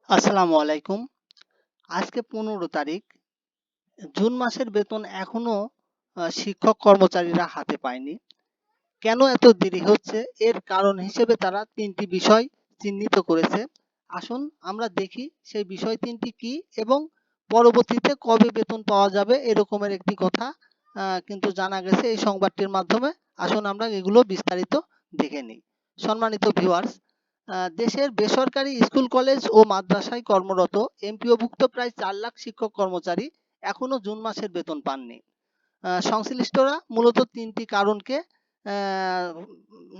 আসসালামু আলাইকুম। আজকে 15 তারিখ। জুন মাসের বেতন এখনো শিক্ষক কর্মচারীরা হাতে পায়নি। কেন এত দেরি হচ্ছে? এর কারণ হিসেবে তারা ৩টি বিষয় চিহ্নিত করেছে। আসুন আমরা দেখি সেই বিষয় ৩টি কি এবং পরবর্তীতে কবে বেতন পাওয়া যাবে এরকমের একটি কথা কিন্তু জানা গেছে এই সংবাদটির মাধ্যমে। আসুন আমরা এগুলো বিস্তারিত দেখে নিই। সম্মানিত ভিউয়ার্স, দেশের বেসরকারি স্কুল, কলেজ ও মাদ্রাসায় কর্মরত এমপিওভুক্ত প্রায় ৪ লাখ শিক্ষক কর্মচারী এখনো জুন মাসের বেতন পাননি। সংশ্লিষ্টরা মূলত ৩টি কারণকে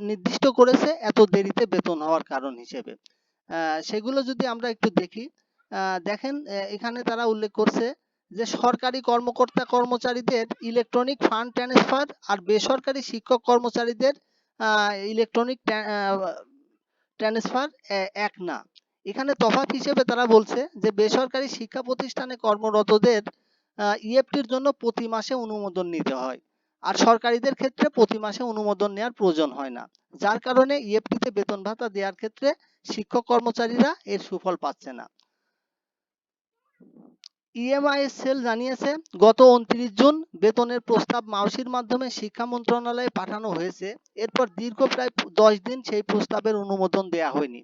নির্দিষ্ট করেছে এত দেরিতে বেতন হওয়ার কারণ হিসেবে। সেগুলো যদি আমরা একটু দেখি, দেখেন এখানে তারা উল্লেখ করছে যে সরকারি কর্মকর্তা কর্মচারীদের ইলেকট্রনিক ফান্ড ট্রান্সফার আর বেসরকারি শিক্ষক কর্মচারীদের ইলেকট্রনিক ট্রান্সফার এক না। এখানে তফাৎ হিসেবে তারা বলছে যে বেসরকারি শিক্ষা প্রতিষ্ঠানে কর্মরতদের ইএফটির জন্য প্রতি মাসে অনুমোদন নিতে হয়, আর সরকারিদের ক্ষেত্রে প্রতি মাসে অনুমোদন নেওয়ার প্রয়োজন হয় না, যার কারণে ইএফটিতে বেতন ভাতা দেওয়ার ক্ষেত্রে শিক্ষক কর্মচারীরা এর সুফল পাচ্ছে না। ইএমআইএস সেল জানিয়েছে গত 29 জুন বেতনের প্রস্তাব মাউসির মাধ্যমে শিক্ষা মন্ত্রণালয়ে পাঠানো হয়েছে। এরপর দীর্ঘ প্রায় 10 দিন সেই প্রস্তাবের অনুমোদন দেয়া হয়নি।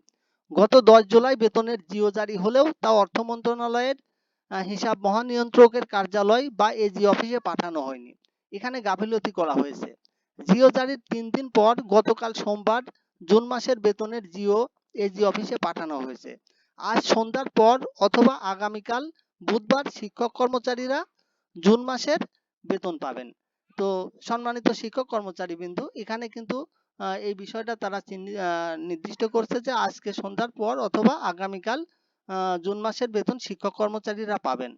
গত 10 জুলাই বেতনের জিও জারি হলেও তা অর্থ মন্ত্রণালয়ের হিসাব মহানিয়ন্ত্রকের কার্যালয় বা এজি অফিসে পাঠানো হয়নি। এখানে গাফিলতি করা হয়েছে। জিও জারির 3 দিন পর গতকাল সোমবার জুন মাসের বেতনের জিও এজি অফিসে পাঠানো হয়েছে। আজ সন্ধ্যার পর অথবা আগামীকাল বুধবার শিক্ষক কর্মচারীরা জুন মাসের বেতন পাবেন। তো সম্মানিত শিক্ষক কর্মচারীবৃন্দ, এখানে কিন্তু এই বিষয়টা তারা নির্দিষ্ট করছে যে আজকে সন্ধ্যার পর অথবা আগামীকাল জুন মাসের বেতন শিক্ষক কর্মচারীরা পাবেন।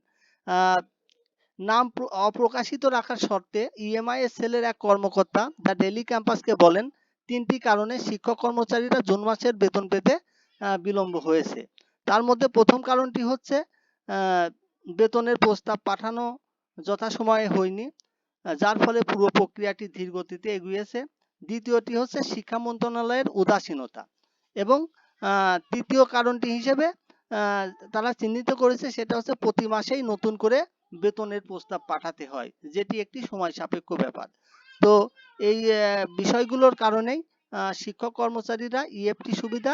নাম অপ্রকাশিত রাখার শর্তে ইএমআইএস সেলের এক কর্মকর্তা দ্য ডেইলি ক্যাম্পাসকে বলেন, 3টি কারণে শিক্ষক কর্মচারীরা জুন মাসের বেতন পেতে বিলম্ব হয়েছে। তার মধ্যে প্রথম কারণটি হচ্ছে বেতনের প্রস্তাব পাঠানো যথাসময়ে হয়নি, যার ফলে পুরো প্রক্রিয়াটি ধীর গতিতে এগিয়েছে। দ্বিতীয়টি হচ্ছে শিক্ষা মন্ত্রণালয়ের উদাসীনতা এবং তৃতীয় কারণটি হিসেবে তারা চিহ্নিত করেছে সেটা হচ্ছে প্রতি মাসেই নতুন করে বেতনের প্রস্তাব পাঠাতে হয়, যেটি একটি সময় সাপেক্ষ ব্যাপার। তো এই বিষয়গুলোর কারণেই শিক্ষক কর্মচারীরা ইএফটি সুবিধা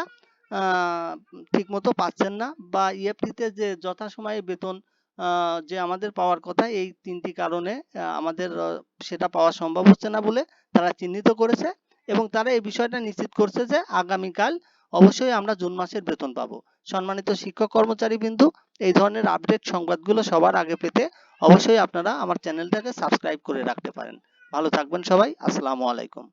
ঠিকমতো পাচ্ছেন না, বা ইএফটিতে যে যথাসময়ে বেতন যে আমাদের পাওয়ার কথা, এই 3টি কারণে আমাদের সেটা পাওয়া সম্ভব হচ্ছে না বলে তারা চিহ্নিত করেছে এবং তারা এই বিষয়টা নিশ্চিত করছে যে আগামীকাল অবশ্যই আমরা জুন মাসের বেতন পাবো। সম্মানিত শিক্ষক কর্মচারীবৃন্দু, এই ধরনের আপডেট সংবাদগুলো সবার আগে পেতে অবশ্যই আপনারা আমার চ্যানেলটাকে সাবস্ক্রাইব করে রাখতে পারেন। ভালো থাকবেন সবাই। আসসালামু আলাইকুম।